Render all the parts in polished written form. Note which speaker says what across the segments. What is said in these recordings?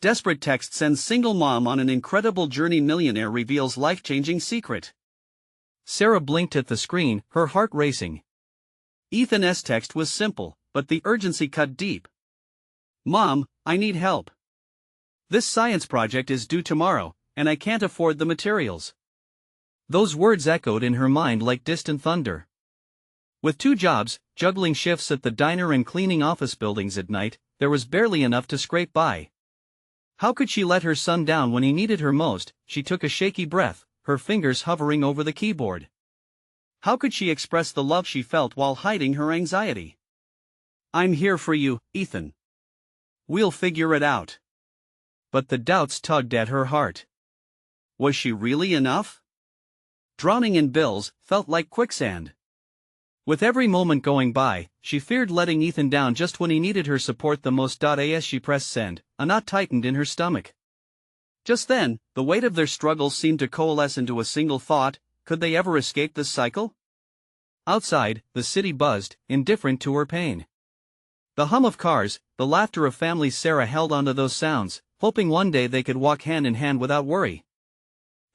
Speaker 1: Desperate text sends single mom on an incredible journey. Millionaire reveals life-changing secret.
Speaker 2: Sarah blinked at the screen, her heart racing.
Speaker 1: Ethan's text was simple, but the urgency cut deep. Mom, I need help. This science project is due tomorrow, and I can't afford the materials.
Speaker 2: Those words echoed in her mind like distant thunder. With 2 jobs, juggling shifts at the diner and cleaning office buildings at night, there was barely enough to scrape by. How could she let her son down when he needed her most? She took a shaky breath, her fingers hovering over the keyboard.
Speaker 1: How could she express the love she felt while hiding her anxiety? I'm here for you, Ethan. We'll figure it out.
Speaker 2: But the doubts tugged at her heart.
Speaker 1: Was she really enough? Drowning in bills felt like quicksand.
Speaker 2: With every moment going by, she feared letting Ethan down just when he needed her support the most. As she pressed send, a knot tightened in her stomach.
Speaker 1: Just then, the weight of their struggles seemed to coalesce into a single thought: could they ever escape this cycle?
Speaker 2: Outside, the city buzzed, indifferent to her pain. The hum of cars, the laughter of families. Sarah held onto those sounds, hoping one day they could walk hand in hand without worry.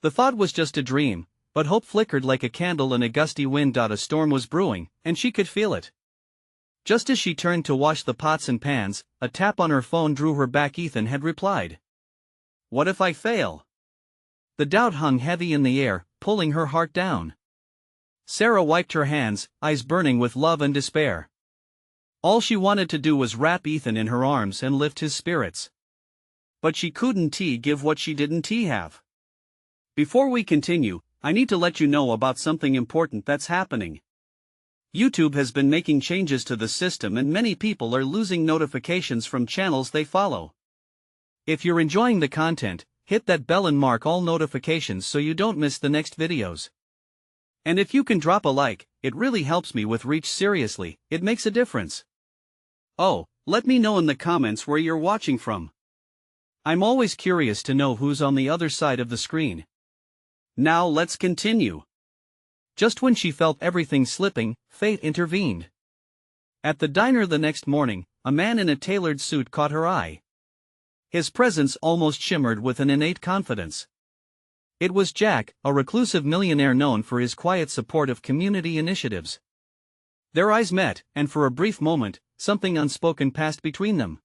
Speaker 2: The thought was just a dream, but hope flickered like a candle in a gusty wind. A storm was brewing, and she could feel it. Just as she turned to wash the pots and pans, a tap on her phone drew her back. Ethan had replied.
Speaker 1: What if I fail?
Speaker 2: The doubt hung heavy in the air, pulling her heart down. Sarah wiped her hands, eyes burning with love and despair. All she wanted to do was wrap Ethan in her arms and lift his spirits.
Speaker 1: But she couldn't give what she didn't have. Before we continue, I need to let you know about something important that's happening. YouTube has been making changes to the system and many people are losing notifications from channels they follow.
Speaker 2: If you're enjoying the content, hit that bell and mark all notifications so you don't miss the next videos.
Speaker 1: And if you can drop a like, it really helps me with reach. Seriously, it makes a difference. Oh, let me know in the comments where you're watching from.
Speaker 2: I'm always curious to know who's on the other side of the screen.
Speaker 1: Now let's continue.
Speaker 2: Just when she felt everything slipping, fate intervened. At the diner the next morning, a man in a tailored suit caught her eye. His presence almost shimmered with an innate confidence. It was Jack, a reclusive millionaire known for his quiet support of community initiatives. Their eyes met, and for a brief moment, something unspoken passed between them.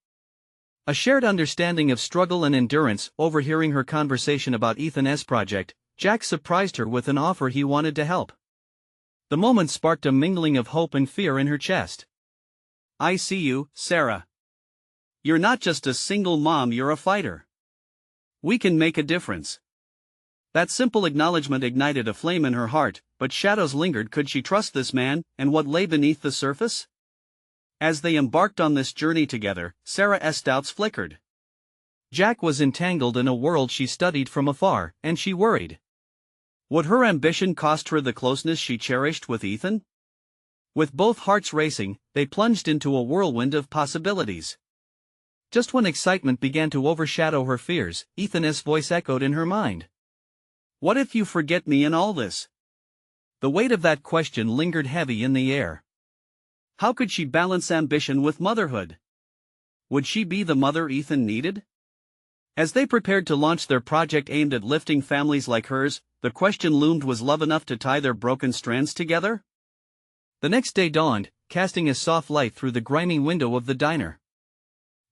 Speaker 2: A shared understanding of struggle and endurance. Overhearing her conversation about Ethan's project, Jack surprised her with an offer he wanted to help. The moment sparked a mingling of hope and fear in her chest.
Speaker 1: I see you, Sarah. You're not just a single mom, you're a fighter. We can make a difference. That simple acknowledgement ignited a flame in her heart, but shadows lingered. Could she trust this man, and what lay beneath the surface? As they embarked on this journey together, Sarah's doubts flickered.
Speaker 2: Jack was entangled in a world she studied from afar, and she worried.
Speaker 1: Would her ambition cost her the closeness she cherished with Ethan? With both hearts racing, they plunged into a whirlwind of possibilities.
Speaker 2: Just when excitement began to overshadow her fears, Ethan's voice echoed in her mind.
Speaker 1: What if you forget me in all this?
Speaker 2: The weight of that question lingered heavy in the air.
Speaker 1: How could she balance ambition with motherhood? Would she be the mother Ethan needed? As they prepared to launch their project aimed at lifting families like hers, the question loomed: was love enough to tie their broken strands together?
Speaker 2: The next day dawned, casting a soft light through the grimy window of the diner.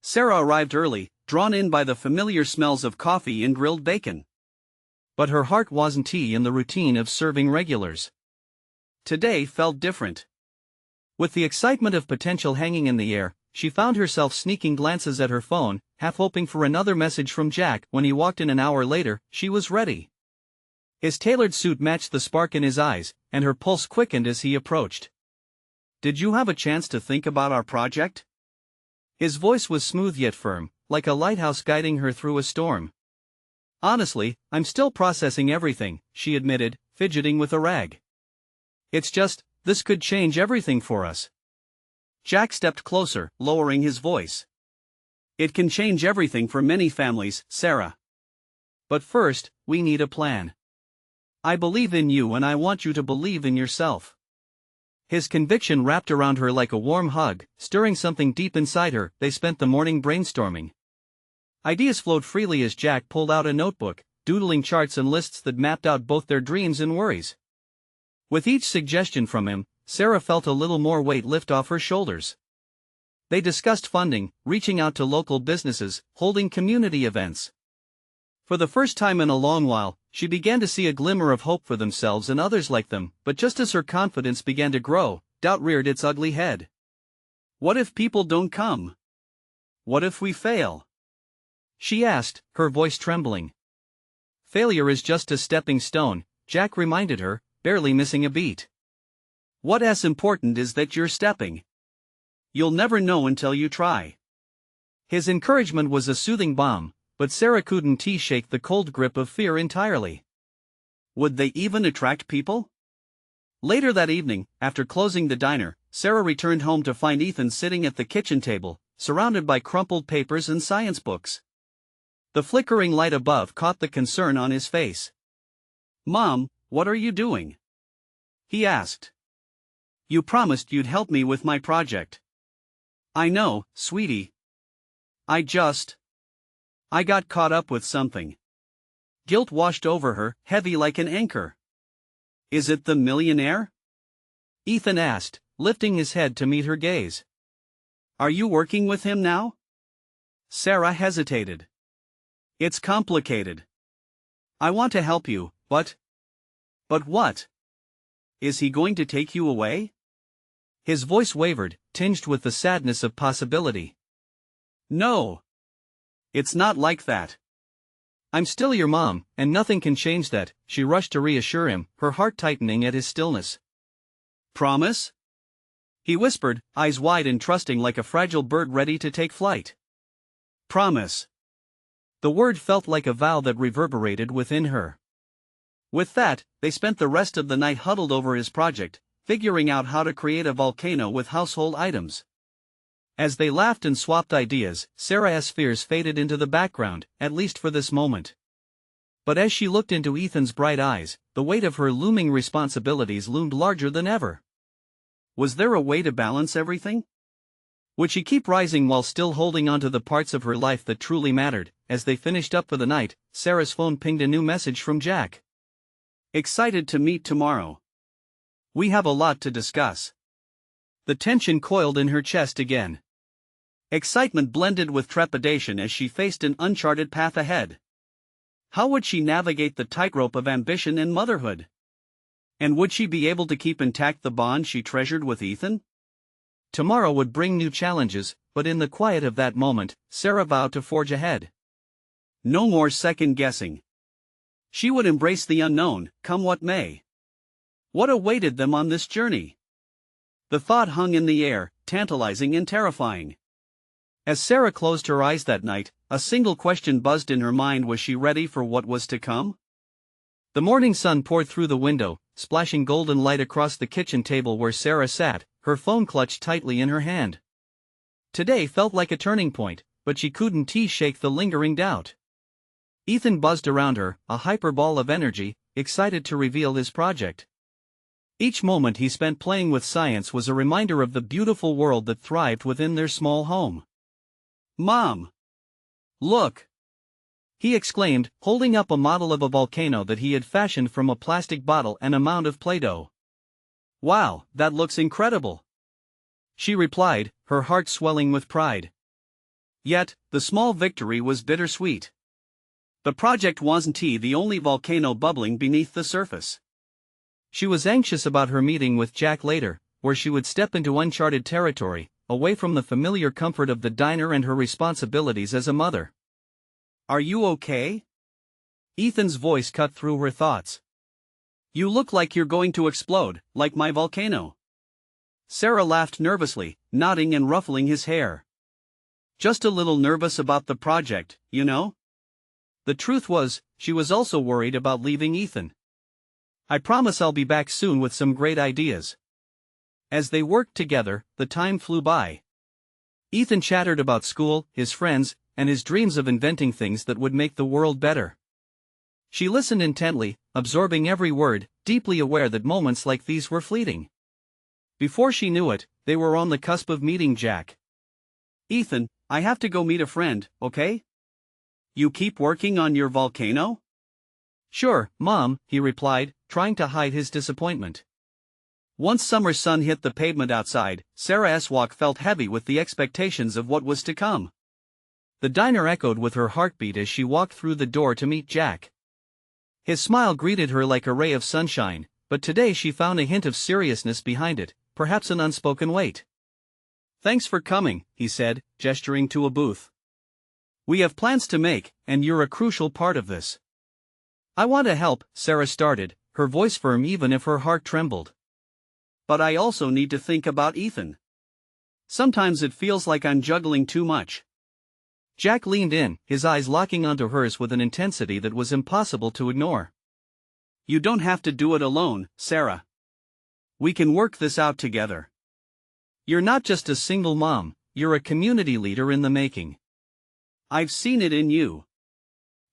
Speaker 1: Sarah arrived early, drawn in by the familiar smells of coffee and grilled bacon.
Speaker 2: But her heart wasn't in the routine of serving regulars.
Speaker 1: Today felt different.
Speaker 2: With the excitement of potential hanging in the air, she found herself sneaking glances at her phone, half hoping for another message from Jack. When he walked in an hour later, she was ready. His tailored suit matched the spark in his eyes, and her pulse quickened as he approached.
Speaker 1: Did you have a chance to think about our project?
Speaker 2: His voice was smooth yet firm, like a lighthouse guiding her through a storm.
Speaker 1: Honestly, I'm still processing everything, she admitted, fidgeting with a rag.
Speaker 2: It's just, this could change everything for us.
Speaker 1: Jack stepped closer, lowering his voice. It can change everything for many families, Sarah.
Speaker 2: But first, we need a plan. I believe in you and I want you to believe in yourself. His conviction wrapped around her like a warm hug, stirring something deep inside her. They spent the morning brainstorming. Ideas flowed freely as Jack pulled out a notebook, doodling charts and lists that mapped out both their dreams and worries. With each suggestion from him, Sarah felt a little more weight lift off her shoulders. They discussed funding, reaching out to local businesses, holding community events. For the first time in a long while, she began to see a glimmer of hope for themselves and others like them, but just as her confidence began to grow, doubt reared its ugly head.
Speaker 1: What if people don't come? What if we fail?
Speaker 2: She asked, her voice trembling. Failure is just a stepping stone, Jack reminded her, barely missing a beat.
Speaker 1: What's important is that you're stepping. You'll never know until you try.
Speaker 2: His encouragement was a soothing balm, but Sarah couldn't shake the cold grip of fear entirely.
Speaker 1: Would they even attract people? Later that evening, after closing the diner, Sarah returned home to find Ethan sitting at the kitchen table, surrounded by crumpled papers and science books. The flickering light above caught the concern on his face. "Mom, what are you doing?" he asked. "You promised you'd help me with my project." "I know, sweetie. I got caught up with something." Guilt washed over her, heavy like an anchor. "Is it the Millionaire?"
Speaker 2: Ethan asked, lifting his head to meet her gaze.
Speaker 1: "Are you working with him now?" Sarah hesitated. "It's complicated. I want to help you, but what? Is he going to take you away?"
Speaker 2: His voice wavered, tinged with the sadness of possibility.
Speaker 1: "No. It's not like that."
Speaker 2: "I'm still your mom, and nothing can change that," she rushed to reassure him, her heart tightening at his stillness.
Speaker 1: "Promise?" he whispered, eyes wide and trusting like a fragile bird ready to take flight. "Promise."
Speaker 2: The word felt like a vow that reverberated within her.
Speaker 1: With that, they spent the rest of the night huddled over his project, figuring out how to create a volcano with household items. As they laughed and swapped ideas, Sarah's fears faded into the background, at least for this moment. But as she looked into Ethan's bright eyes, the weight of her looming responsibilities loomed larger than ever. Was there a way to balance everything? Would she keep rising while still holding on to the parts of her life that truly mattered? As they finished up for the night, Sarah's phone pinged a new message from Jack. "Excited to meet tomorrow. We have a lot to discuss."
Speaker 2: The tension coiled in her chest again.
Speaker 1: Excitement blended with trepidation as she faced an uncharted path ahead. How would she navigate the tightrope of ambition and motherhood? And would she be able to keep intact the bond she treasured with Ethan?
Speaker 2: Tomorrow would bring new challenges, but in the quiet of that moment, Sarah vowed to forge ahead.
Speaker 1: No more second-guessing. She would embrace the unknown, come what may. What awaited them on this journey? The thought hung in the air, tantalizing and terrifying. As Sarah closed her eyes that night, a single question buzzed in her mind: was she ready for what was to come?
Speaker 2: The morning sun poured through the window, splashing golden light across the kitchen table where Sarah sat, her phone clutched tightly in her hand. Today felt like a turning point, but she couldn't shake the lingering doubt. Ethan buzzed around her, a hyperball of energy, excited to reveal his project. Each moment he spent playing with science was a reminder of the beautiful world that thrived within their small home.
Speaker 1: "Mom! Look!"
Speaker 2: he exclaimed, holding up a model of a volcano that he had fashioned from a plastic bottle and a mound of Play-Doh.
Speaker 1: "Wow, that looks incredible," she replied, her heart swelling with pride. Yet, the small victory was bittersweet. The project wasn't the only volcano bubbling beneath the surface.
Speaker 2: She was anxious about her meeting with Jack later, where she would step into uncharted territory, away from the familiar comfort of the diner and her responsibilities as a mother.
Speaker 1: "Are you okay?" Ethan's voice cut through her thoughts. "You look like you're going to explode, like my volcano." Sarah laughed nervously, nodding and ruffling his hair. "Just a little nervous about the project, you know?" The truth was, she was also worried about leaving Ethan. "I promise I'll be back soon with some great ideas." As they worked together, the time flew by. Ethan chattered about school, his friends, and his dreams of inventing things that would make the world better. She listened intently, absorbing every word, deeply aware that moments like these were fleeting. Before she knew it, they were on the cusp of meeting Jack. "Ethan, I have to go meet a friend, okay?" You keep working on your volcano?
Speaker 2: Sure, Mom, he replied, trying to hide his disappointment.
Speaker 1: Once summer sun hit the pavement outside, Sarah's walk felt heavy with the expectations of what was to come.
Speaker 2: The diner echoed with her heartbeat as she walked through the door to meet Jack. His smile greeted her like a ray of sunshine, but today she found a hint of seriousness behind it, perhaps an unspoken weight.
Speaker 1: Thanks for coming, he said, gesturing to a booth. We have plans to make, and you're a crucial part of this.
Speaker 2: I want to help, Sarah started, her voice firm even if her heart trembled.
Speaker 1: But I also need to think about Ethan. Sometimes it feels like I'm juggling too much.
Speaker 2: Jack leaned in, his eyes locking onto hers with an intensity that was impossible to ignore.
Speaker 1: You don't have to do it alone, Sarah. We can work this out together.
Speaker 2: You're not just a single mom, you're a community leader in the making.
Speaker 1: I've seen it in you.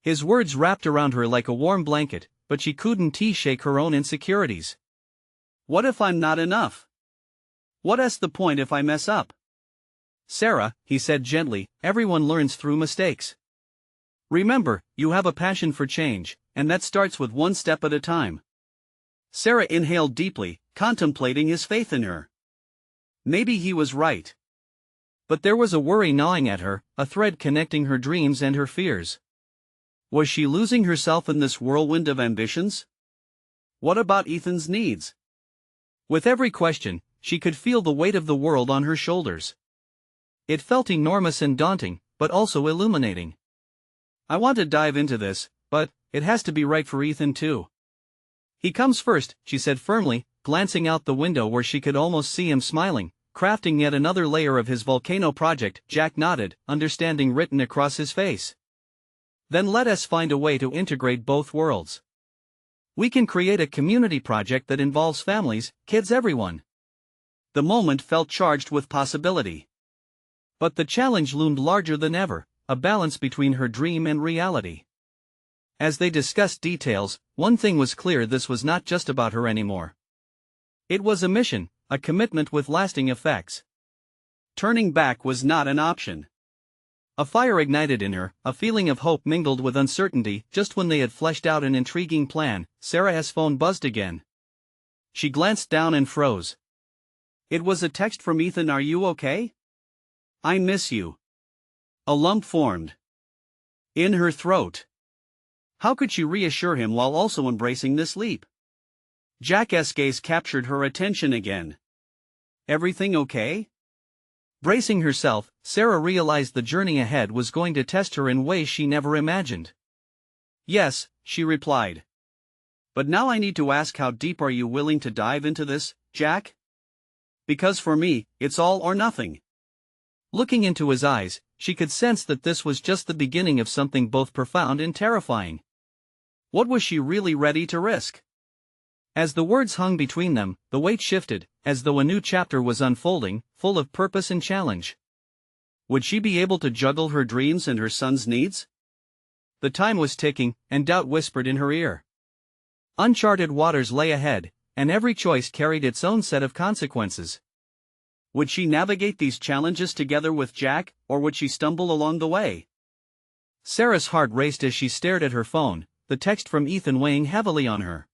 Speaker 2: His words wrapped around her like a warm blanket, but she couldn't shake her own insecurities.
Speaker 1: What if I'm not enough? What's the point if I mess up?
Speaker 2: Sarah, he said gently, everyone learns through mistakes. Remember, you have a passion for change, and that starts with one step at a time.
Speaker 1: Sarah inhaled deeply, contemplating his faith in her. Maybe he was right.
Speaker 2: But there was a worry gnawing at her, a thread connecting her dreams and her fears.
Speaker 1: Was she losing herself in this whirlwind of ambitions? What about Ethan's needs?
Speaker 2: With every question, she could feel the weight of the world on her shoulders. It felt enormous and daunting, but also illuminating.
Speaker 1: I want to dive into this, but it has to be right for Ethan too.
Speaker 2: He comes first, she said firmly, glancing out the window where she could almost see him smiling, crafting yet another layer of his volcano project. Jack nodded, understanding written across his face. Then let us find a way to integrate both worlds. We can create a community project that involves families, kids, everyone.
Speaker 1: The moment felt charged with possibility.
Speaker 2: But the challenge loomed larger than ever, a balance between her dream and reality. As they discussed details, one thing was clear: this was not just about her anymore. It was a mission, a commitment with lasting effects.
Speaker 1: Turning back was not an option.
Speaker 2: A fire ignited in her, a feeling of hope mingled with uncertainty. Just when they had fleshed out an intriguing plan, Sarah's phone buzzed again. She glanced down and froze.
Speaker 1: It was a text from Ethan. Are you okay? I miss you. A lump formed in her throat. How could she reassure him while also embracing this leap? Jack's gaze captured her attention again. Everything okay?
Speaker 2: Bracing herself, Sarah realized the journey ahead was going to test her in ways she never imagined.
Speaker 1: Yes, she replied. But now I need to ask, how deep are you willing to dive into this, Jack? Because for me, it's all or nothing.
Speaker 2: Looking into his eyes, she could sense that this was just the beginning of something both profound and terrifying.
Speaker 1: What was she really ready to risk?
Speaker 2: As the words hung between them, the weight shifted, as though a new chapter was unfolding, full of purpose and challenge.
Speaker 1: Would she be able to juggle her dreams and her son's needs?
Speaker 2: The time was ticking, and doubt whispered in her ear. Uncharted waters lay ahead, and every choice carried its own set of consequences.
Speaker 1: Would she navigate these challenges together with Jack, or would she stumble along the way?
Speaker 2: Sarah's heart raced as she stared at her phone, the text from Ethan weighing heavily on her.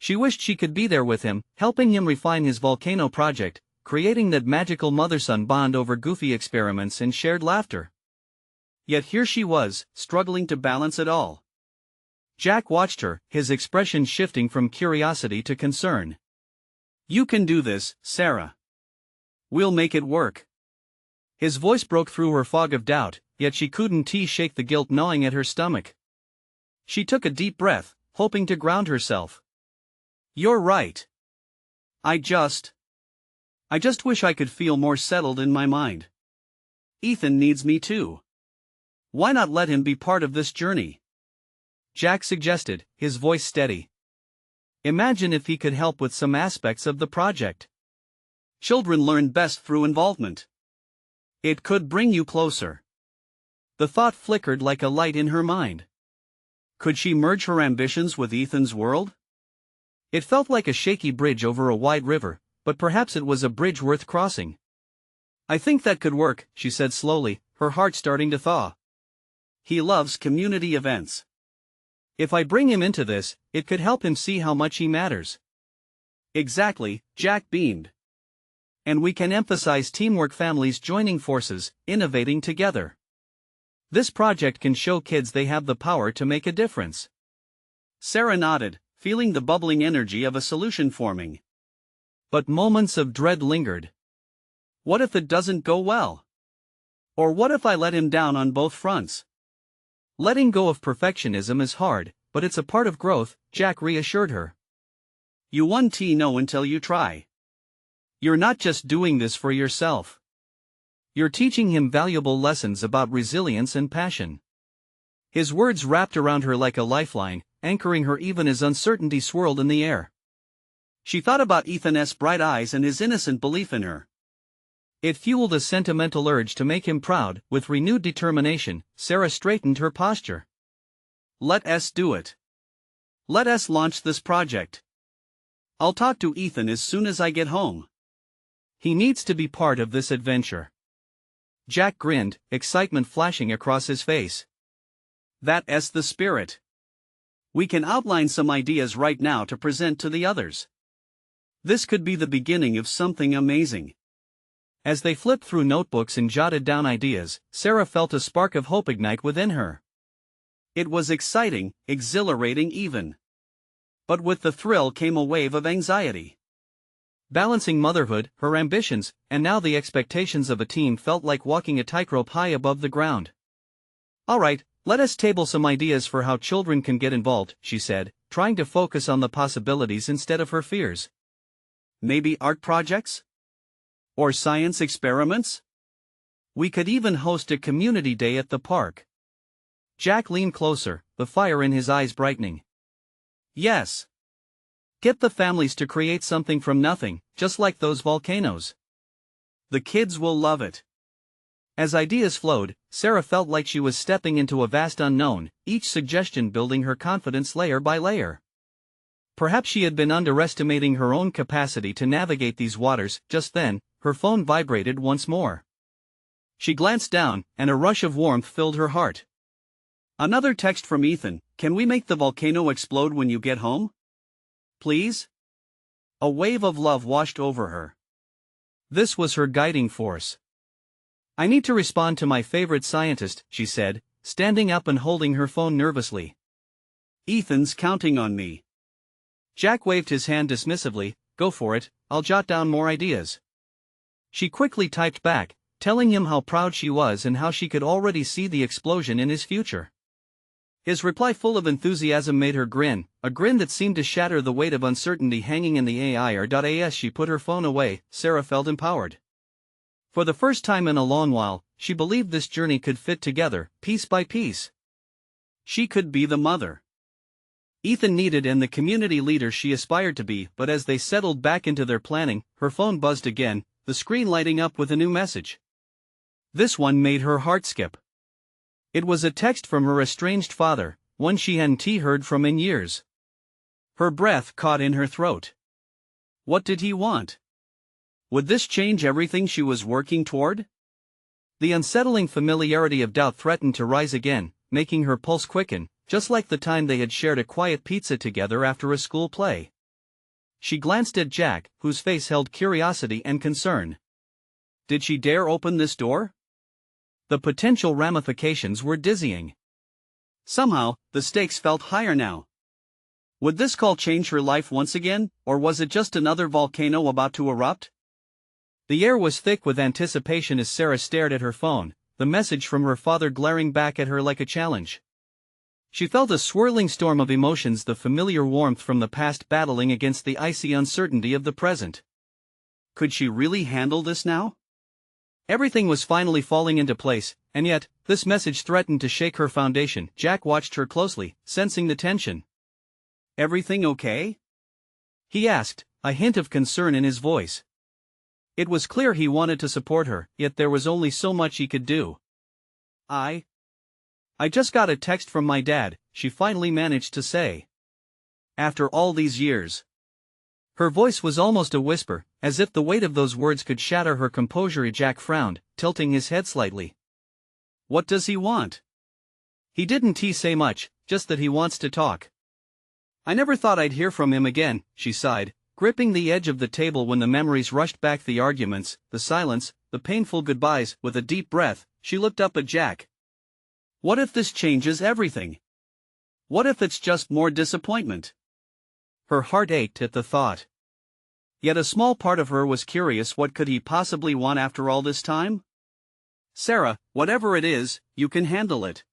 Speaker 2: She wished she could be there with him, helping him refine his volcano project, creating that magical mother-son bond over goofy experiments and shared laughter.
Speaker 1: Yet here she was, struggling to balance it all.
Speaker 2: Jack watched her, his expression shifting from curiosity to concern.
Speaker 1: You can do this, Sarah. We'll make it work.
Speaker 2: His voice broke through her fog of doubt, yet she couldn't shake the guilt gnawing at her stomach. She took a deep breath, hoping to ground herself.
Speaker 1: You're right. I just wish I could feel more settled in my mind. Ethan needs me too. Why not let him be part of this journey?
Speaker 2: Jack suggested, his voice steady. Imagine if he could help with some aspects of the project.
Speaker 1: Children learn best through involvement. It could bring you closer.
Speaker 2: The thought flickered like a light in her mind.
Speaker 1: Could she merge her ambitions with Ethan's world?
Speaker 2: It felt like a shaky bridge over a wide river, but perhaps it was a bridge worth crossing.
Speaker 1: I think that could work, she said slowly, her heart starting to thaw. He loves community events.
Speaker 2: If I bring him into this, it could help him see how much he matters.
Speaker 1: Exactly, Jack beamed.
Speaker 2: And we can emphasize teamwork, families joining forces, innovating together. This project can show kids they have the power to make a difference.
Speaker 1: Sarah nodded, feeling the bubbling energy of a solution forming.
Speaker 2: But moments of dread lingered.
Speaker 1: What if it doesn't go well? Or what if I let him down on both fronts?
Speaker 2: Letting go of perfectionism is hard, but it's a part of growth, Jack reassured her.
Speaker 1: You won't know until you try.
Speaker 2: You're not just doing this for yourself. You're teaching him valuable lessons about resilience and passion. His words wrapped around her like a lifeline, anchoring her even as uncertainty swirled in the air.
Speaker 1: She thought about Ethan's bright eyes and his innocent belief in her.
Speaker 2: It fueled a sentimental urge to make him proud. With renewed determination, Sarah straightened her posture.
Speaker 1: Let us do it. Let us launch this project. I'll talk to Ethan as soon as I get home.
Speaker 2: He needs to be part of this adventure. Jack grinned, excitement flashing across his face.
Speaker 1: That's the spirit. We can outline some ideas right now to present to the others. This could be the beginning of something amazing.
Speaker 2: As they flipped through notebooks and jotted down ideas, Sarah felt a spark of hope ignite within her.
Speaker 1: It was exciting, exhilarating even. But with the thrill came a wave of anxiety.
Speaker 2: Balancing motherhood, her ambitions, and now the expectations of a team felt like walking a tightrope high above the ground. All right, let us table some ideas for how children can get involved, she said, trying to focus on the possibilities instead of her fears.
Speaker 1: Maybe art projects? Or science experiments?
Speaker 2: We could even host a community day at the park. Jack leaned closer, the fire in his eyes brightening.
Speaker 1: Yes.
Speaker 2: Get the families to create something from nothing, just like those volcanoes.
Speaker 1: The kids will love it.
Speaker 2: As ideas flowed, Sarah felt like she was stepping into a vast unknown, each suggestion building her confidence layer by layer. Perhaps she had been underestimating her own capacity to navigate these waters. Just then, her phone vibrated once more. She glanced down, and a rush of warmth filled her heart.
Speaker 1: Another text from Ethan. Can we make the volcano explode when you get home? Please? A wave of love washed over her.
Speaker 2: This was her guiding force. I need to respond to my favorite scientist, she said, standing up and holding her phone nervously.
Speaker 1: Ethan's counting on me.
Speaker 2: Jack waved his hand dismissively. Go for it, I'll jot down more ideas. She quickly typed back, telling him how proud she was and how she could already see the explosion in his future. His reply full of enthusiasm made her grin, a grin that seemed to shatter the weight of uncertainty hanging in the air. As she put her phone away, Sarah felt empowered. For the first time in a long while, she believed this journey could fit together, piece by piece.
Speaker 1: She could be the mother Ethan needed and the community leader she aspired to be. But as they settled back into their planning, her phone buzzed again, the screen lighting up with a new message. This one made her heart skip. It was a text from her estranged father, one she hadn't heard from in years. Her breath caught in her throat. What did he want? Would this change everything she was working toward? The unsettling familiarity of doubt threatened to rise again, making her pulse quicken, just like the time they had shared a quiet pizza together after a school play. She glanced at Jack, whose face held curiosity and concern. Did she dare open this door? The potential ramifications were dizzying. Somehow, the stakes felt higher now. Would this call change her life once again, or was it just another volcano about to erupt? The air was thick with anticipation as Sarah stared at her phone, the message from her father glaring back at her like a challenge. She felt a swirling storm of emotions, the familiar warmth from the past battling against the icy uncertainty of the present. Could she really handle this now? Everything was finally falling into place, and yet, this message threatened to shake her foundation. Jack watched her closely, sensing the tension. Everything okay? He asked, a hint of concern in his voice. It was clear he wanted to support her, yet there was only so much he could do. I just got a text from my dad, she finally managed to say. After all these years. Her voice was almost a whisper, as if the weight of those words could shatter her composure. Jack frowned, tilting his head slightly. What does he want?
Speaker 2: He didn't say much, just that he wants to talk. I never thought I'd hear from him again, she sighed, gripping the edge of the table when the memories rushed back, the arguments, the silence, the painful goodbyes. With a deep breath, she looked up at Jack. What if this changes everything? What if it's just more disappointment? Her heart ached at the thought. Yet a small part of her was curious, what could he possibly want after all this time? Sarah, whatever it is, you can handle it.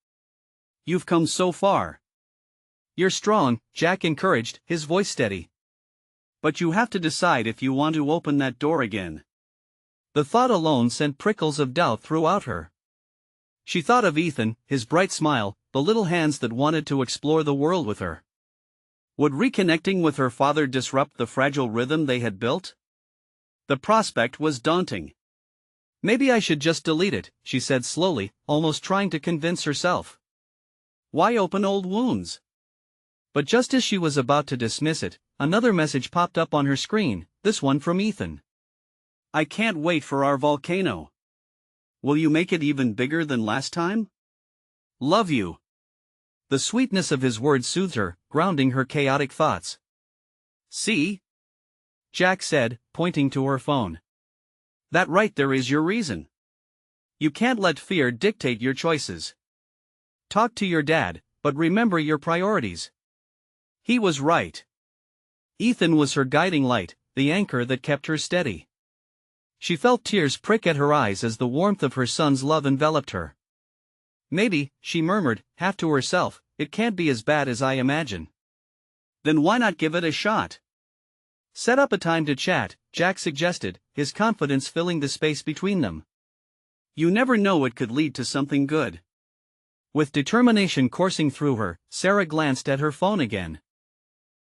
Speaker 2: You've come so far. You're strong, Jack encouraged, his voice steady. But you have to decide if you want to open that door again. The thought alone sent prickles of doubt throughout her. She thought of Ethan, his bright smile, the little hands that wanted to explore the world with her. Would reconnecting with her father disrupt the fragile rhythm they had built? The prospect was daunting. Maybe I should just delete it, she said slowly, almost trying to convince herself. Why open old wounds? But just as she was about to dismiss it, another message popped up on her screen, this one from Ethan. I can't wait for our volcano. Will you make it even bigger than last time? Love you. The sweetness of his words soothed her, grounding her chaotic thoughts. See? Jack said, pointing to her phone. That right there is your reason. You can't let fear dictate your choices. Talk to your dad, but remember your priorities. He was right. Ethan was her guiding light, the anchor that kept her steady. She felt tears prick at her eyes as the warmth of her son's love enveloped her. Maybe, she murmured, half to herself, it can't be as bad as I imagine. Then why not give it a shot? Set up a time to chat, Jack suggested, his confidence filling the space between them. You never know, it could lead to something good. With determination coursing through her, Sarah glanced at her phone again.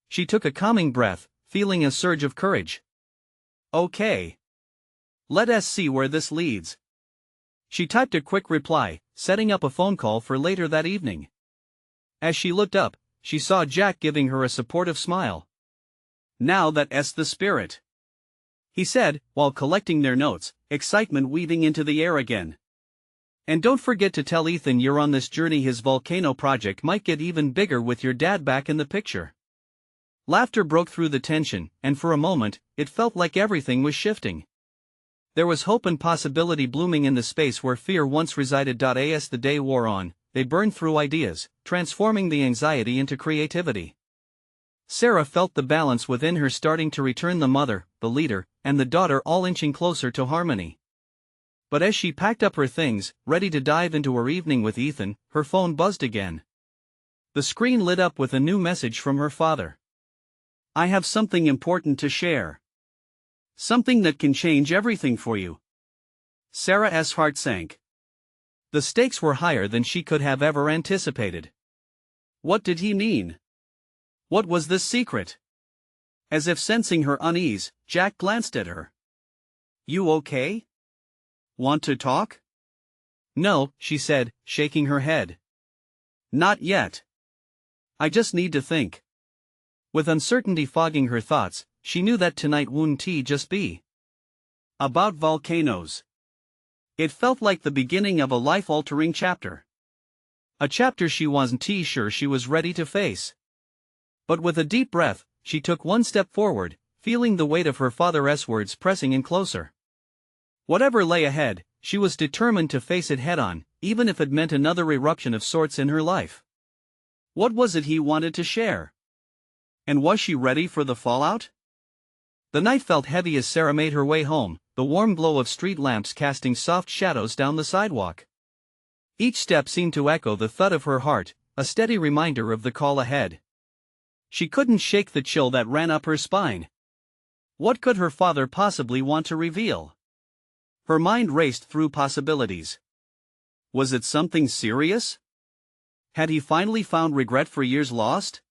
Speaker 2: She took a calming breath, feeling a surge of courage. Okay. Let us see where this leads. She typed a quick reply, setting up a phone call for later that evening. As she looked up, she saw Jack giving her a supportive smile. Now that's the spirit, he said, while collecting their notes, excitement weaving into the air again. And don't forget to tell Ethan you're on this journey. His volcano project might get even bigger with your dad back in the picture. Laughter broke through the tension, and for a moment, it felt like everything was shifting. There was hope and possibility blooming in the space where fear once resided. As the day wore on, they burned through ideas, transforming the anxiety into creativity. Sarah felt the balance within her starting to return, the mother, the leader, and the daughter all inching closer to harmony. But as she packed up her things, ready to dive into her evening with Ethan, her phone buzzed again. The screen lit up with a new message from her father. I have something important to share. Something that can change everything for you. Sarah's heart sank. The stakes were higher than she could have ever anticipated. What did he mean? What was the secret? As if sensing her unease, Jack glanced at her. You okay? Want to talk? No, she said, shaking her head. Not yet. I just need to think. With uncertainty fogging her thoughts, she knew that tonight wouldn't just be about volcanoes. It felt like the beginning of a life-altering chapter. A chapter she wasn't sure she was ready to face. But with a deep breath, she took one step forward, feeling the weight of her father's words pressing in closer. Whatever lay ahead, she was determined to face it head-on, even if it meant another eruption of sorts in her life. What was it he wanted to share? And was she ready for the fallout? The night felt heavy as Sarah made her way home, the warm glow of street lamps casting soft shadows down the sidewalk. Each step seemed to echo the thud of her heart, a steady reminder of the call ahead. She couldn't shake the chill that ran up her spine. What could her father possibly want to reveal? Her mind raced through possibilities. Was it something serious? Had he finally found regret for years lost?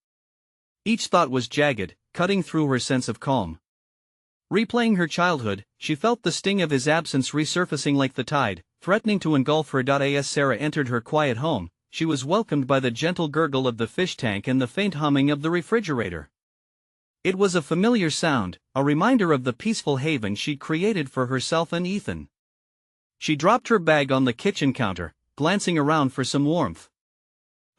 Speaker 2: Each thought was jagged, cutting through her sense of calm. Replaying her childhood, she felt the sting of his absence resurfacing like the tide, threatening to engulf her. As Sarah entered her quiet home, she was welcomed by the gentle gurgle of the fish tank and the faint humming of the refrigerator. It was a familiar sound, a reminder of the peaceful haven she'd created for herself and Ethan. She dropped her bag on the kitchen counter, glancing around for some warmth.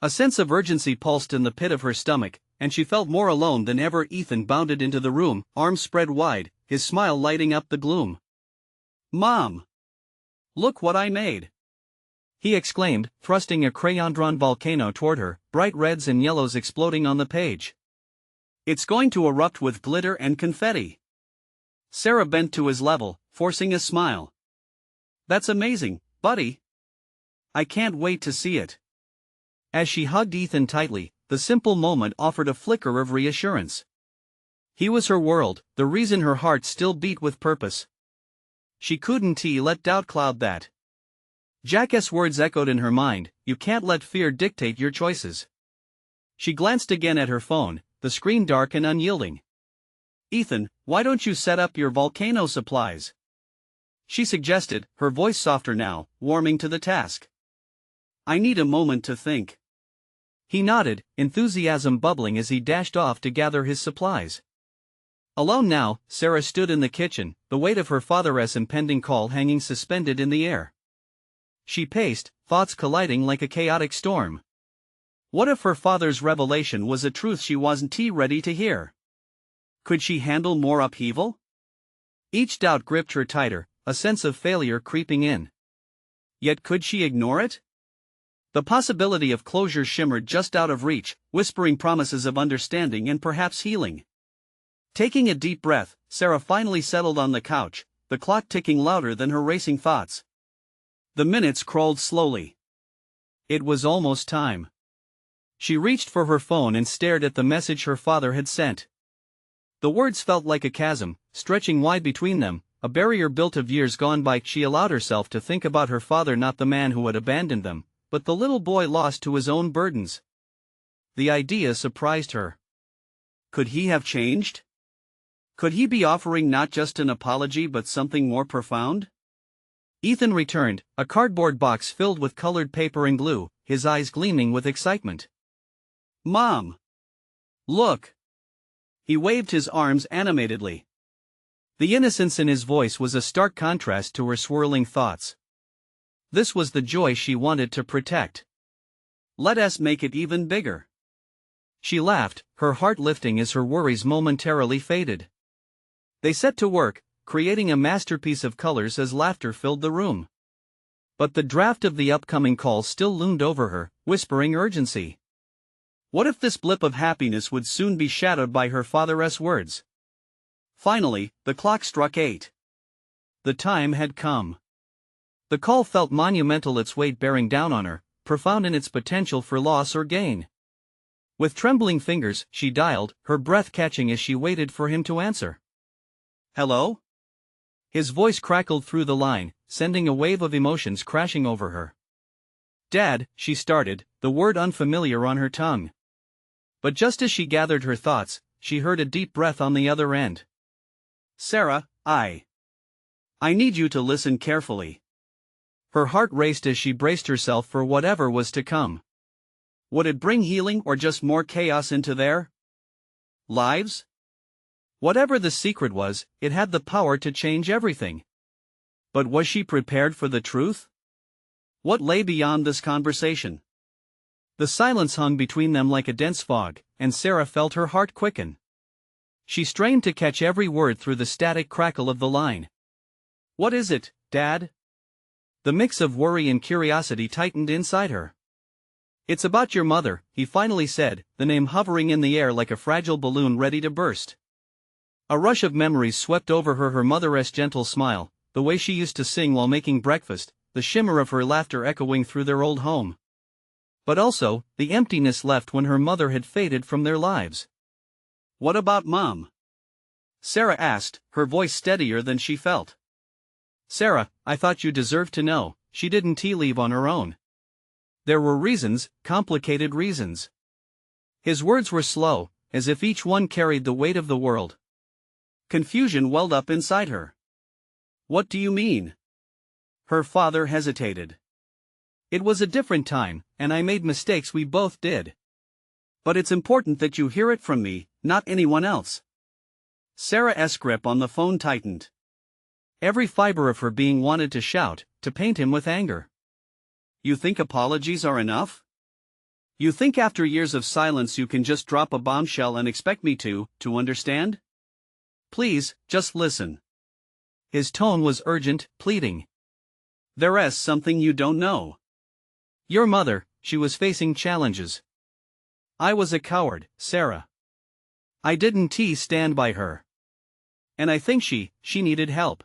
Speaker 2: A sense of urgency pulsed in the pit of her stomach, and she felt more alone than ever. Ethan bounded into the room, arms spread wide, his smile lighting up the gloom.
Speaker 1: "Mom! Look what I made!"
Speaker 2: he exclaimed, thrusting a crayon-drawn volcano toward her, bright reds and yellows exploding on the page.
Speaker 1: "It's going to erupt with glitter and confetti." Sarah bent to his level, forcing a smile. "That's amazing, buddy. I can't wait to see it."
Speaker 2: As she hugged Ethan tightly, the simple moment offered a flicker of reassurance. He was her world, the reason her heart still beat with purpose. She couldn't let doubt cloud that. Jack's words echoed in her mind, "You can't let fear dictate your choices." She glanced again at her phone, the screen dark and unyielding.
Speaker 1: "Ethan, why don't you set up your volcano supplies?" she suggested, her voice softer now, warming to the task. "I need a moment to think."
Speaker 2: He nodded, enthusiasm bubbling as he dashed off to gather his supplies. Alone now, Sarah stood in the kitchen, the weight of her father's impending call hanging suspended in the air. She paced, thoughts colliding like a chaotic storm. What if her father's revelation was a truth she wasn't ready to hear? Could she handle more upheaval? Each doubt gripped her tighter, a sense of failure creeping in. Yet could she ignore it? The possibility of closure shimmered just out of reach, whispering promises of understanding and perhaps healing. Taking a deep breath, Sarah finally settled on the couch, the clock ticking louder than her racing thoughts. The minutes crawled slowly. It was almost time. She reached for her phone and stared at the message her father had sent. The words felt like a chasm, stretching wide between them, a barrier built of years gone by. She allowed herself to think about her father, not the man who had abandoned them, but the little boy lost to his own burdens. The idea surprised her. Could he have changed? Could he be offering not just an apology but something more profound? Ethan returned, a cardboard box filled with colored paper and glue, his eyes gleaming with excitement. "Mom! Look!" He waved his arms animatedly. The innocence in his voice was a stark contrast to her swirling thoughts. This was the joy she wanted to protect. "Let us make it even bigger." She laughed, her heart lifting as her worries momentarily faded. They set to work, creating a masterpiece of colors as laughter filled the room. But the draft of the upcoming call still loomed over her, whispering urgency. What if this blip of happiness would soon be shadowed by her father's words? Finally, the clock struck 8. The time had come. The call felt monumental, its weight bearing down on her, profound in its potential for loss or gain. With trembling fingers, she dialed, her breath catching as she waited for him to answer. "Hello?" His voice crackled through the line, sending a wave of emotions crashing over her. "Dad," she started, the word unfamiliar on her tongue. But just as she gathered her thoughts, she heard a deep breath on the other end. "Sarah, I need you to listen carefully." Her heart raced as she braced herself for whatever was to come. Would it bring healing or just more chaos into their lives? Whatever the secret was, it had the power to change everything. But was she prepared for the truth? What lay beyond this conversation? The silence hung between them like a dense fog, and Sarah felt her heart quicken. She strained to catch every word through the static crackle of the line. "What is it, Dad?" The mix of worry and curiosity tightened inside her. "It's about your mother," he finally said, the name hovering in the air like a fragile balloon ready to burst. A rush of memories swept over her mother's gentle smile, the way she used to sing while making breakfast, the shimmer of her laughter echoing through their old home. But also, the emptiness left when her mother had faded from their lives. "What about Mom?" Sarah asked, her voice steadier than she felt. "Sarah, I thought you deserved to know, she didn't leave on her own. There were reasons, complicated reasons." His words were slow, as if each one carried the weight of the world. Confusion welled up inside her. "What do you mean?" Her father hesitated. "It was a different time, and I made mistakes, we both did. But it's important that you hear it from me, not anyone else." Sarah's grip on the phone tightened. Every fiber of her being wanted to shout, to paint him with anger. "You think apologies are enough?"
Speaker 1: You think after years of silence you can just drop a bombshell and expect me to understand? Please, just listen.
Speaker 2: His tone was urgent, pleading.
Speaker 1: There's something you don't know.
Speaker 2: Your mother, she was facing challenges. I was a coward, Sarah. I didn't stand by her. And I think she needed help.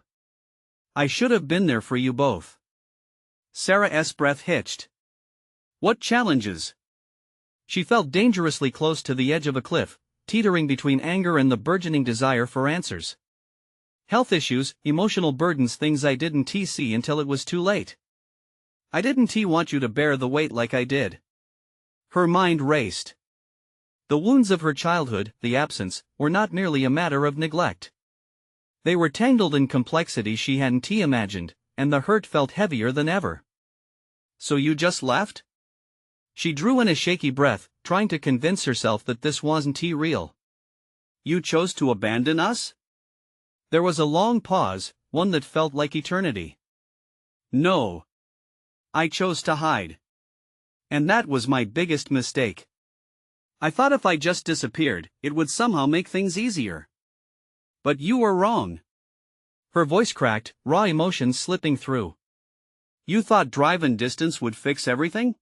Speaker 2: I should have been there for you both.
Speaker 1: Sarah's breath hitched. What challenges?
Speaker 2: She felt dangerously close to the edge of a cliff, teetering between anger and the burgeoning desire for answers. Health issues, emotional burdens, things I didn't see until it was too late. I didn't want you to bear the weight like I did. Her mind raced. The wounds of her childhood, the absence, were not merely a matter of neglect. They were tangled in complexity she hadn't imagined, and the hurt felt heavier than ever.
Speaker 1: So you just left?
Speaker 2: She drew in a shaky breath, trying to convince herself that this wasn't real.
Speaker 1: You chose to abandon us?
Speaker 2: There was a long pause, one that felt like eternity.
Speaker 1: No. I chose to hide. And that was my biggest mistake. I thought if I just disappeared, it would somehow make things easier. But you were wrong.
Speaker 2: Her voice cracked, raw emotions slipping through.
Speaker 1: You thought drive and distance would fix everything?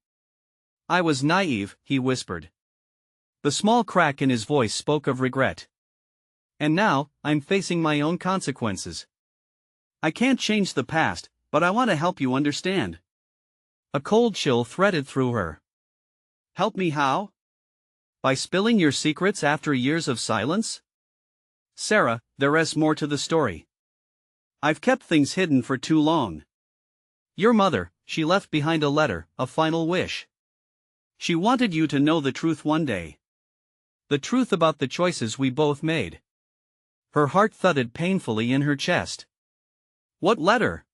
Speaker 2: I was naive, he whispered. The small crack in his voice spoke of regret. And now, I'm facing my own consequences.
Speaker 1: I can't change the past, but I want to help you understand.
Speaker 2: A cold chill threaded through her.
Speaker 1: Help me how? By spilling your secrets after years of silence? Sarah, there's more to the story. I've kept things hidden for too long.
Speaker 2: Your mother, she left behind a letter, a final wish.
Speaker 1: She wanted you to know the truth one day.
Speaker 2: The truth about the choices we both made. Her heart thudded painfully in her chest.
Speaker 1: What letter?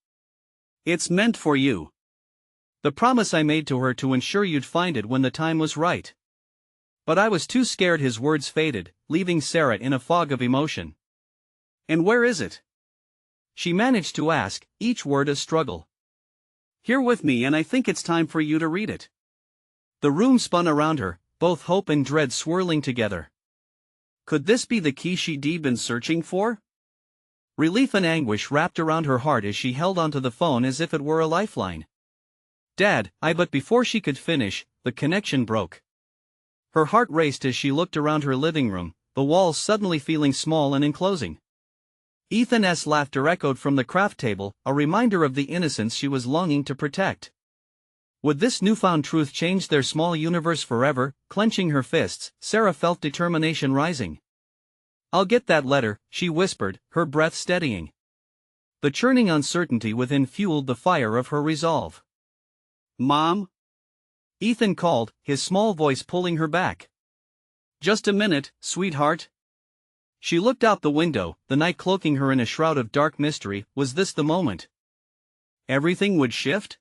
Speaker 1: It's meant for you.
Speaker 2: The promise I made to her to ensure you'd find it when the time was right. But I was too scared. His words faded, leaving Sarah in a fog of emotion.
Speaker 1: And where is it?
Speaker 2: She managed to ask, each word a struggle.
Speaker 1: Here with me, and I think it's time for you to read it.
Speaker 2: The room spun around her, both hope and dread swirling together.
Speaker 1: Could this be the key she'd been searching for?
Speaker 2: Relief and anguish wrapped around her heart as she held onto the phone as if it were a lifeline. Dad, but before she could finish, the connection broke. Her heart raced as she looked around her living room, the walls suddenly feeling small and enclosing. Ethan's laughter echoed from the craft table, a reminder of the innocence she was longing to protect. Would this newfound truth change their small universe forever? Clenching her fists, Sarah felt determination rising. I'll get that letter, she whispered, her breath steadying. The churning uncertainty within fueled the fire of her resolve.
Speaker 1: Mom?
Speaker 2: Ethan called, his small voice pulling her back.
Speaker 1: Just a minute, sweetheart.
Speaker 2: She looked out the window, the night cloaking her in a shroud of dark mystery. Was this the moment
Speaker 1: everything would shift?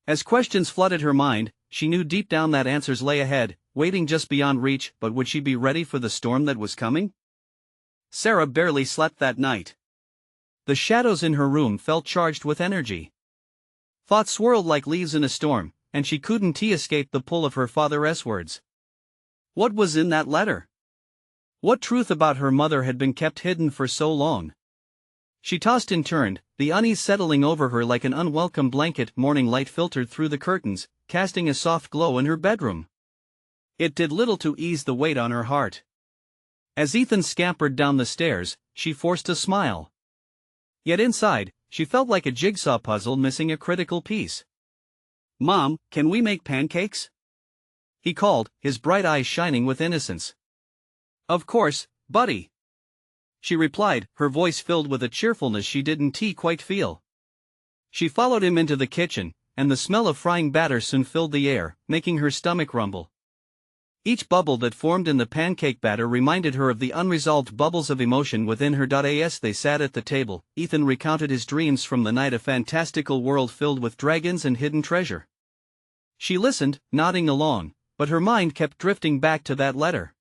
Speaker 2: As questions flooded her mind, she knew deep down that answers lay ahead, waiting just beyond reach. But would she be ready for the storm that was coming?
Speaker 1: Sarah barely slept that night.
Speaker 2: The shadows in her room felt charged with energy. Thoughts swirled like leaves in a storm, and she couldn't escape the pull of her father's words.
Speaker 1: What was in that letter?
Speaker 2: What truth about her mother had been kept hidden for so long? She tossed and turned, the unease settling over her like an unwelcome blanket. Morning light filtered through the curtains, casting a soft glow in her bedroom.
Speaker 1: It did little to ease the weight on her heart.
Speaker 2: As Ethan scampered down the stairs, she forced a smile. Yet inside, she felt like a jigsaw puzzle missing a critical piece.
Speaker 1: Mom, can we make pancakes?
Speaker 2: He called, his bright eyes shining with innocence.
Speaker 1: Of course, buddy.
Speaker 2: She replied, her voice filled with a cheerfulness she didn't quite feel. She followed him into the kitchen, and the smell of frying batter soon filled the air, making her stomach rumble. Each bubble that formed in the pancake batter reminded her of the unresolved bubbles of emotion within her. As they sat at the table, Ethan recounted his dreams from the night, a fantastical world filled with dragons and hidden treasure. She listened, nodding along, but her mind kept drifting back to that letter.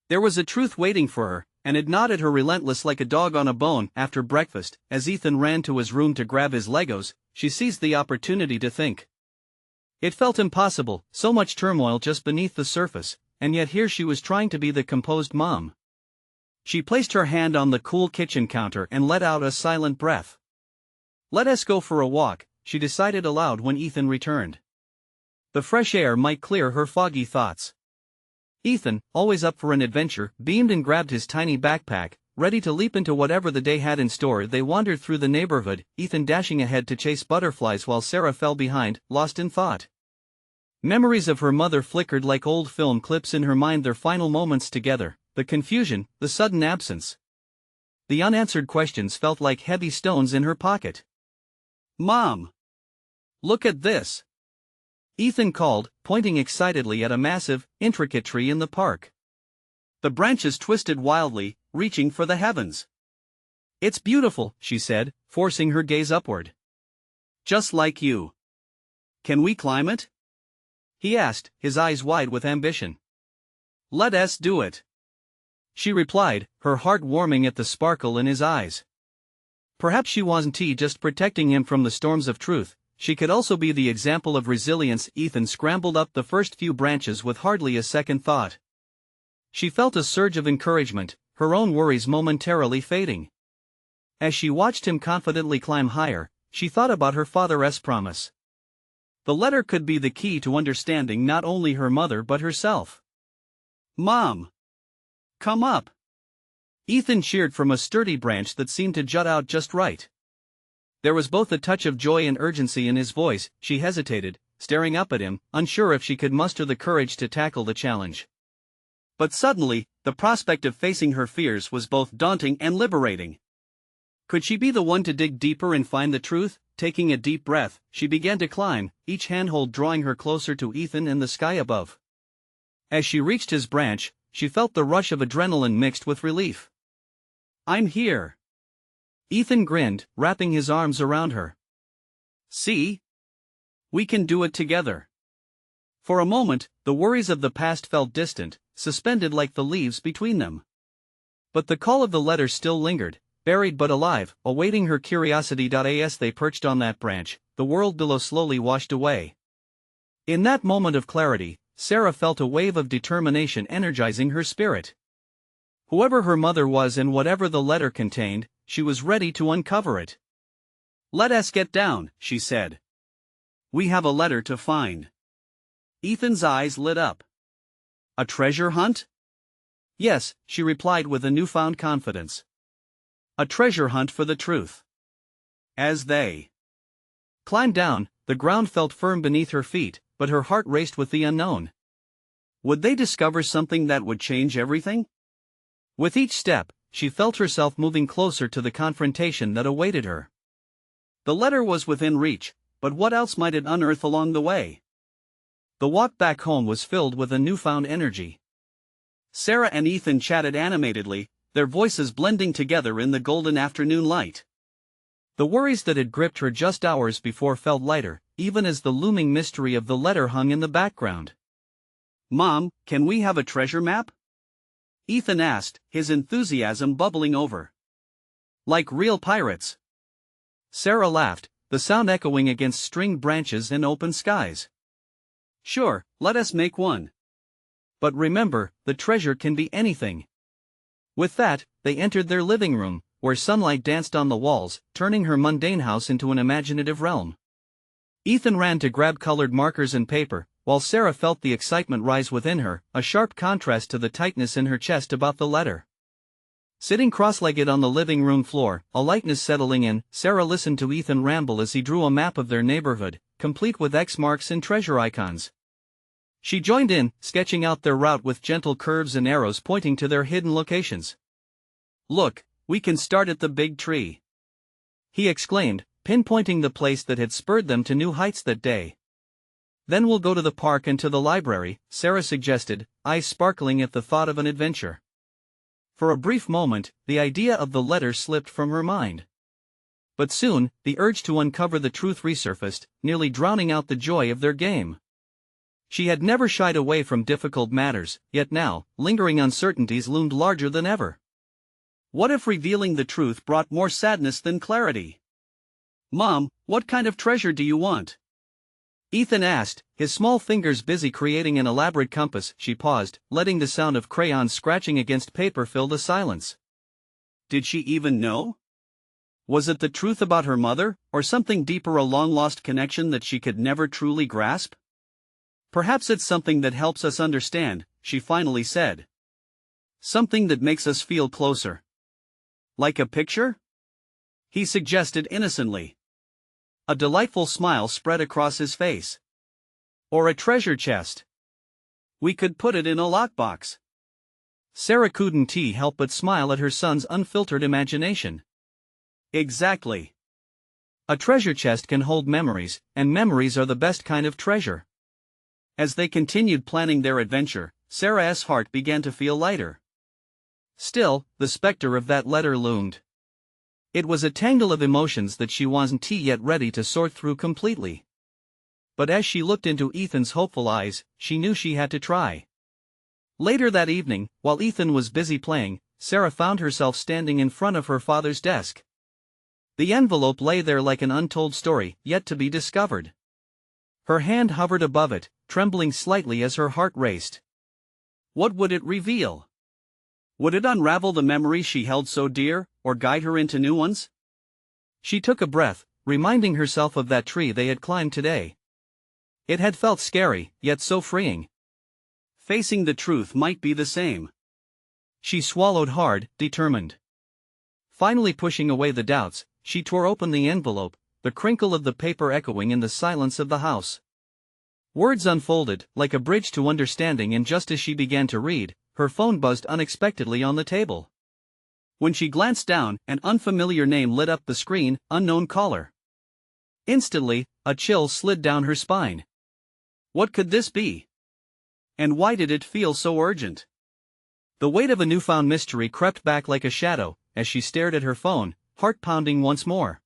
Speaker 2: There was a truth waiting for her, and it gnawed at her relentless like a dog on a bone. After breakfast, as Ethan ran to his room to grab his Legos, she seized the opportunity to think. It felt impossible, so much turmoil just beneath the surface, and yet here she was trying to be the composed mom. She placed her hand on the cool kitchen counter and let out a silent breath. "Let us go for a walk," she decided aloud when Ethan returned. The fresh air might clear her foggy thoughts. Ethan, always up for an adventure, beamed and grabbed his tiny backpack, ready to leap into whatever the day had in store. They wandered through the neighborhood, Ethan dashing ahead to chase butterflies while Sarah fell behind, lost in thought. Memories of her mother flickered like old film clips in her mind, their final moments together, the confusion, the sudden absence. The unanswered questions felt like heavy stones in her pocket.
Speaker 1: "Mom! Look at this!"
Speaker 2: Ethan called, pointing excitedly at a massive, intricate tree in the park.
Speaker 1: The branches twisted wildly, reaching for the heavens.
Speaker 2: "It's beautiful," she said, forcing her gaze upward.
Speaker 1: "Just like you. Can we climb it?"
Speaker 2: he asked, his eyes wide with ambition.
Speaker 1: "Let us do it,"
Speaker 2: she replied, her heart warming at the sparkle in his eyes. Perhaps she wasn't just protecting him from the storms of truth, she could also be the example of resilience. Ethan scrambled up the first few branches with hardly a second thought. She felt a surge of encouragement, her own worries momentarily fading. As she watched him confidently climb higher, she thought about her father's promise.
Speaker 1: The letter could be the key to understanding not only her mother but herself. "Mom! Come up!"
Speaker 2: Ethan sheared from a sturdy branch that seemed to jut out just right. There was both a touch of joy and urgency in his voice. She hesitated, staring up at him, unsure if she could muster the courage to tackle the challenge.
Speaker 1: But suddenly, the prospect of facing her fears was both daunting and liberating. Could she be the one to dig deeper and find the truth? Taking a deep breath, she began to climb, each handhold drawing her closer to Ethan and the sky above. As she reached his branch, she felt the rush of adrenaline mixed with relief. "I'm here."
Speaker 2: Ethan grinned, wrapping his arms around her.
Speaker 1: "See? We can do it together." For a moment, the worries of the past felt distant, suspended like the leaves between them. But the call of the letter still lingered, buried but alive, awaiting her curiosity. As they perched on that branch, the world below slowly washed away. In that moment of clarity, Sarah felt a wave of determination energizing her spirit. Whoever her mother was and whatever the letter contained, she was ready to uncover it. "Let us get down," she said. "We have a letter to find." Ethan's eyes lit up. "A treasure hunt?"
Speaker 2: "Yes," she replied with a newfound confidence.
Speaker 1: "A treasure hunt for the truth." As they
Speaker 2: climbed down, the ground felt firm beneath her feet, but her heart raced with the unknown.
Speaker 1: Would they discover something that would change everything?
Speaker 2: With each step, she felt herself moving closer to the confrontation that awaited her.
Speaker 1: The letter was within reach, but what else might it unearth along the way?
Speaker 2: The walk back home was filled with a newfound energy.
Speaker 1: Sarah and Ethan chatted animatedly, their voices blending together in the golden afternoon light.
Speaker 2: The worries that had gripped her just hours before felt lighter, even as the looming mystery of the letter hung in the background.
Speaker 1: "Mom, can we have a treasure map?" Ethan asked, his enthusiasm bubbling over. "Like real pirates?"
Speaker 2: Sarah laughed, the sound echoing against stringed branches and open skies.
Speaker 1: "Sure, let us make one."
Speaker 2: "But remember, the treasure can be anything." With that, they entered their living room, where sunlight danced on the walls, turning her mundane house into an imaginative realm. Ethan ran to grab colored markers and paper, while Sarah felt the excitement rise within her, a sharp contrast to the tightness in her chest about the letter. Sitting cross-legged on the living room floor, a lightness settling in, Sarah listened to Ethan ramble as he drew a map of their neighborhood, complete with X marks and treasure icons. She joined in, sketching out their route with gentle curves and arrows pointing to their hidden locations.
Speaker 1: "Look, we can start at the big tree,"
Speaker 2: he exclaimed, pinpointing the place that had spurred them to new heights that day. "Then we'll go to the park and to the library," Sarah suggested, eyes sparkling at the thought of an adventure. For a brief moment, the idea of the letter slipped from her mind. But soon, the urge to uncover the truth resurfaced, nearly drowning out the joy of their game. She had never shied away from difficult matters, yet now, lingering uncertainties loomed larger than ever.
Speaker 1: What if revealing the truth brought more sadness than clarity? "Mom, what kind of treasure do you want?"
Speaker 2: Ethan asked, his small fingers busy creating an elaborate compass. She paused, letting the sound of crayons scratching against paper fill the silence.
Speaker 1: Did she even know? Was it the truth about her mother, or something deeper, a long-lost connection that she could never truly grasp? Perhaps it's something that helps us understand, she finally said. Something that makes us feel closer. Like a picture? He suggested innocently. A delightful smile spread across his face. Or a treasure chest. We could put it in a lockbox.
Speaker 2: Sarah couldn't help but smile at her son's unfiltered imagination.
Speaker 1: Exactly.
Speaker 2: A treasure chest can hold memories, and memories are the best kind of treasure.
Speaker 1: As they continued planning their adventure, Sarah's heart began to feel lighter.
Speaker 2: Still, the specter of that letter loomed. It was a tangle of emotions that she wasn't yet ready to sort through completely. But as she looked into Ethan's hopeful eyes, she knew she had to try. Later that evening, while Ethan was busy playing, Sarah found herself standing in front of her father's desk. The envelope lay there like an untold story, yet to be discovered. Her hand hovered above it, trembling slightly as her heart raced.
Speaker 1: What would it reveal? Would it unravel the memories she held so dear, or guide her into new ones?
Speaker 2: She took a breath, reminding herself of that tree they had climbed today. It had felt scary, yet so freeing.
Speaker 1: Facing the truth might be the same.
Speaker 2: She swallowed hard, determined. Finally pushing away the doubts, she tore open the envelope, the crinkle of the paper echoing in the silence of the house. Words unfolded, like a bridge to understanding, and just as she began to read, her phone buzzed unexpectedly on the table.
Speaker 1: When she glanced down, an unfamiliar name lit up the screen, unknown caller. Instantly, a chill slid down her spine. What could this be? And why did it feel so urgent?
Speaker 2: The weight of a newfound mystery crept back like a shadow, as she stared at her phone, heart pounding once more.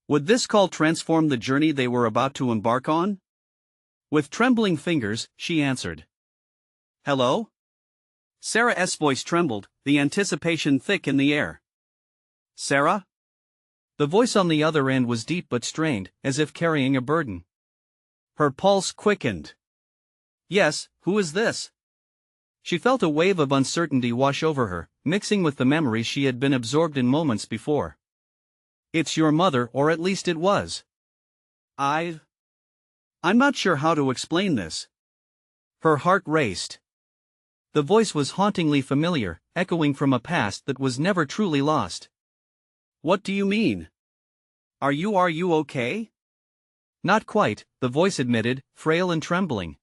Speaker 1: Would this call transform the journey they were about to embark on? With trembling fingers, she answered. Hello? Sarah's voice trembled, the anticipation thick in the air. Sarah?
Speaker 2: The voice on the other end was deep but strained, as if carrying a burden.
Speaker 1: Her pulse quickened. Yes, who is this?
Speaker 2: She felt a wave of uncertainty wash over her, mixing with the memories she had been absorbed in moments before.
Speaker 1: It's your mother, or at least it was. I'm not sure how to explain this.
Speaker 2: Her heart raced. The voice was hauntingly familiar, echoing from a past that was never truly lost.
Speaker 1: What do you mean? Are you okay?
Speaker 2: Not quite, the voice admitted, frail and trembling.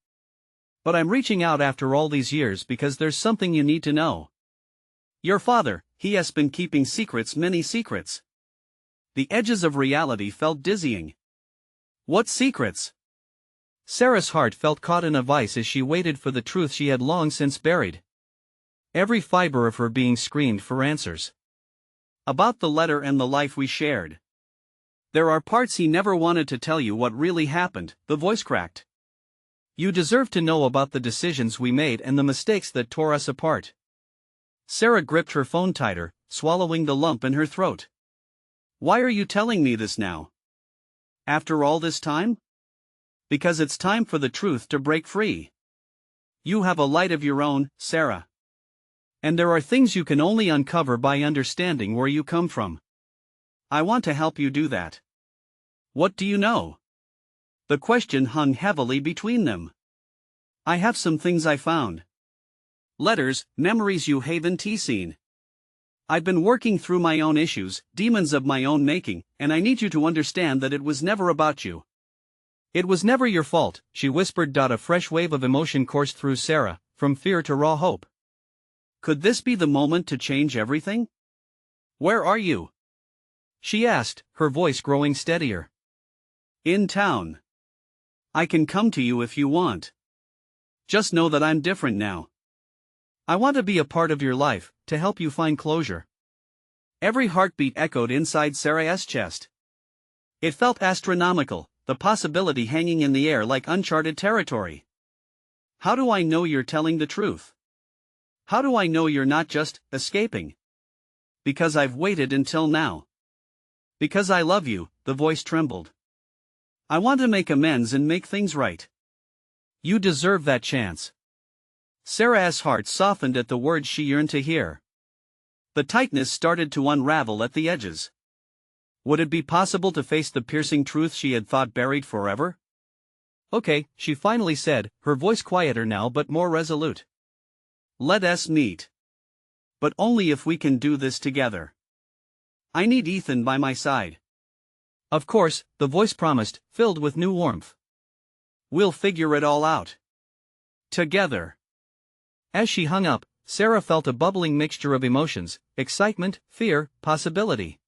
Speaker 1: But I'm reaching out after all these years because there's something you need to know. Your father, he has been keeping secrets, many secrets. The edges of reality felt dizzying. What secrets?
Speaker 2: Sarah's heart felt caught in a vice as she waited for the truth she had long since buried. Every fiber of her being screamed for answers.
Speaker 1: About the letter and the life we shared. There are parts he never wanted to tell you what really happened, the voice cracked.
Speaker 2: You deserve to know about the decisions we made and the mistakes that tore us apart.
Speaker 1: Sarah gripped her phone tighter, swallowing the lump in her throat. Why are you telling me this now? After all this time? Because it's time for the truth to break free. You have a light of your own, Sarah. And there are things you can only uncover by understanding where you come from. I want to help you do that. What do you know? The question hung heavily between them. I have some things I found. Letters, memories you haven't seen. I've been working through my own issues, demons of my own making, and I need you to understand that it was never about you.
Speaker 2: It was never your fault, she whispered. A fresh wave of emotion coursed through Sarah, from fear to raw hope.
Speaker 1: Could this be the moment to change everything? Where are you?
Speaker 2: She asked, her voice growing steadier.
Speaker 1: In town. I can come to you if you want. Just know that I'm different now. I want to be a part of your life, to help you find closure. Every heartbeat echoed inside Sarah's chest. It felt astronomical, the possibility hanging in the air like uncharted territory. How do I know you're telling the truth? How do I know you're not just escaping? Because I've waited until now. Because I love you, the voice trembled. I want to make amends and make things right.
Speaker 2: You deserve that chance.
Speaker 1: Sarah's heart softened at the words she yearned to hear. The tightness started to unravel at the edges. Would it be possible to face the piercing truth she had thought buried forever?
Speaker 2: Okay, she finally said, her voice quieter now but more resolute.
Speaker 1: Let us meet. But only if we can do this together. I need Ethan by my side.
Speaker 2: Of course, the voice promised, filled with new warmth.
Speaker 1: We'll figure it all out. Together.
Speaker 2: As she hung up, Sarah felt a bubbling mixture of emotions, excitement, fear, possibility.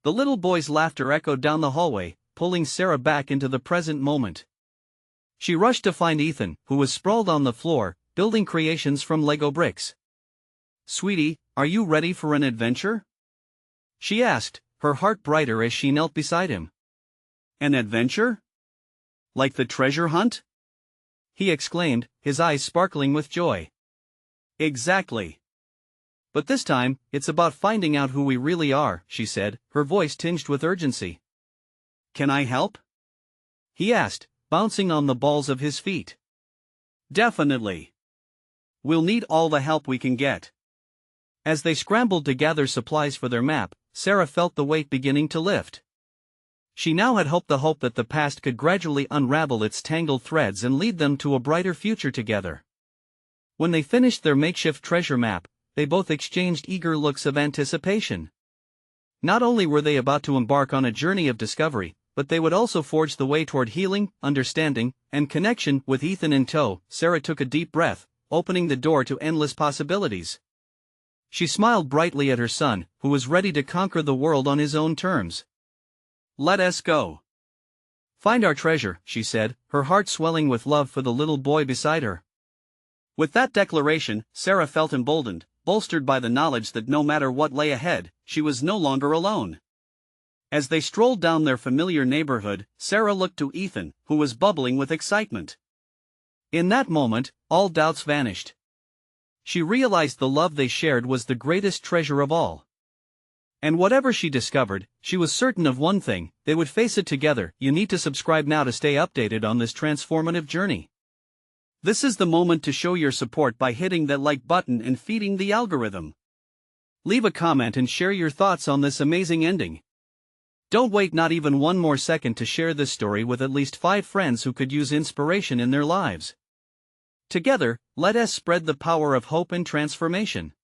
Speaker 2: The little boy's laughter echoed down the hallway, pulling Sarah back into the present moment. She rushed to find Ethan, who was sprawled on the floor, building creations from Lego bricks.
Speaker 1: Sweetie, are you ready for an adventure?
Speaker 2: She asked, her heart brighter as she knelt beside him.
Speaker 1: An adventure? Like the treasure hunt?
Speaker 2: He exclaimed, his eyes sparkling with joy.
Speaker 1: Exactly.
Speaker 2: But this time, it's about finding out who we really are, she said, her voice tinged with urgency.
Speaker 1: Can I help?
Speaker 2: He asked, bouncing on the balls of his feet.
Speaker 1: Definitely. We'll need all the help we can get.
Speaker 2: As they scrambled to gather supplies for their map, Sarah felt the weight beginning to lift. She now had the hope that the past could gradually unravel its tangled threads and lead them to a brighter future together. When they finished their makeshift treasure map, they both exchanged eager looks of anticipation. Not only were they about to embark on a journey of discovery, but they would also forge the way toward healing, understanding, and connection. With Ethan in tow, Sarah took a deep breath, opening the door to endless possibilities. She smiled brightly at her son, who was ready to conquer the world on his own terms.
Speaker 1: Let us go.
Speaker 2: Find our treasure, she said, her heart swelling with love for the little boy beside her.
Speaker 1: With that declaration, Sarah felt emboldened, bolstered by the knowledge that no matter what lay ahead, she was no longer alone. As they strolled down their familiar neighborhood, Sarah looked to Ethan, who was bubbling with excitement.
Speaker 2: In that moment, all doubts vanished. She realized the love they shared was the greatest treasure of all. And whatever she discovered, she was certain of one thing: they would face it together. You need to subscribe now to stay updated on this transformative journey.
Speaker 1: This is the moment to show your support by hitting that like button and feeding the algorithm. Leave a comment and share your thoughts on this amazing ending. Don't wait not even one more second to share this story with at least 5 friends who could use inspiration in their lives. Together, let us spread the power of hope and transformation.